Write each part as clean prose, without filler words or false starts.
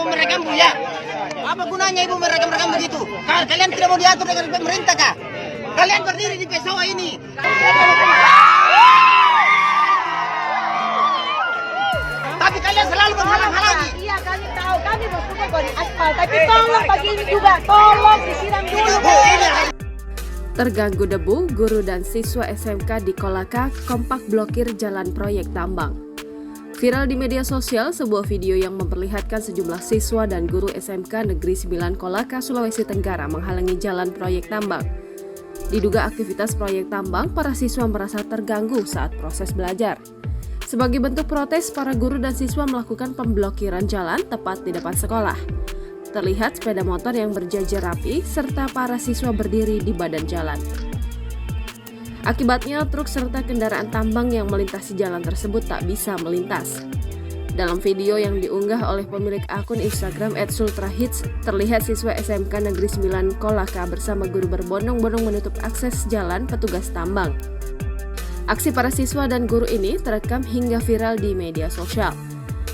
Kau merekam Bu ya? Apa gunanya Ibu merekam begitu? Kalian tidak mau diatur dengan pemerintah kah? Kalian berdiri di Pessoa ini. Tapi kalian selalu menghalang-halangi. Iya, kami tahu, kami bersuka kok di aspal, tapi tolong pagi ini juga, tolong disiram dulu. Terganggu debu, guru dan siswa SMK di Kolaka kompak blokir jalan proyek tambang. Viral di media sosial sebuah video yang memperlihatkan sejumlah siswa dan guru SMK Negeri 9 Kolaka, Sulawesi Tenggara menghalangi jalan proyek tambang. Diduga aktivitas proyek tambang, para siswa merasa terganggu saat proses belajar. Sebagai bentuk protes, para guru dan siswa melakukan pemblokiran jalan tepat di depan sekolah. Terlihat sepeda motor yang berjajar rapi serta para siswa berdiri di badan jalan. Akibatnya, truk serta kendaraan tambang yang melintasi jalan tersebut tak bisa melintas. Dalam video yang diunggah oleh pemilik akun Instagram @sultrahits, terlihat siswa SMK Negeri 9 Kolaka bersama guru berbondong-bondong menutup akses jalan petugas tambang. Aksi para siswa dan guru ini terekam hingga viral di media sosial.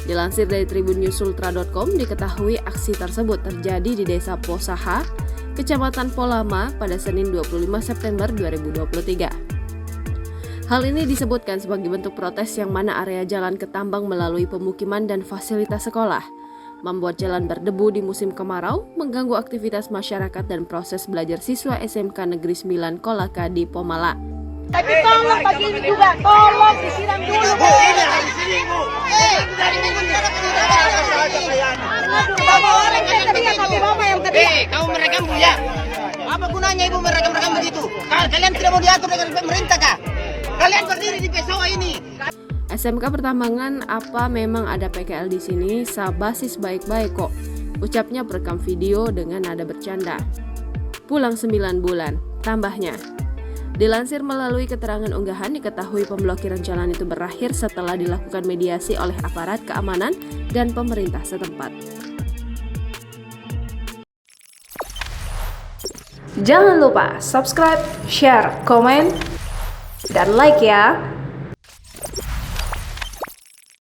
Dilansir dari tribunnews.sultra.com, diketahui aksi tersebut terjadi di Desa Posaha, Kecamatan Polama pada Senin 25 September 2023. Hal ini disebutkan sebagai bentuk protes yang mana area jalan ke tambang melalui pemukiman dan fasilitas sekolah, membuat jalan berdebu di musim kemarau, mengganggu aktivitas masyarakat dan proses belajar siswa SMK Negeri 9 Kolaka di Pomala. Tapi tolong pagi ini juga, tolong disiram dulu. Kau merekam Bu ya? Apa gunanya Ibu merekam begitu? Kalian tidak mau diatur dengan pemerintah kah? Kalian berdiri di Pessoa ini. SMK Pertambangan apa memang ada PKL di sini? Sabasis baik-baik kok. Ucapnya perekam video dengan nada bercanda. Pulang 9 bulan, tambahnya. Dilansir melalui keterangan unggahan, diketahui pemblokiran jalan itu berakhir setelah dilakukan mediasi oleh aparat keamanan dan pemerintah setempat. Jangan lupa subscribe, share, komen, dan like ya!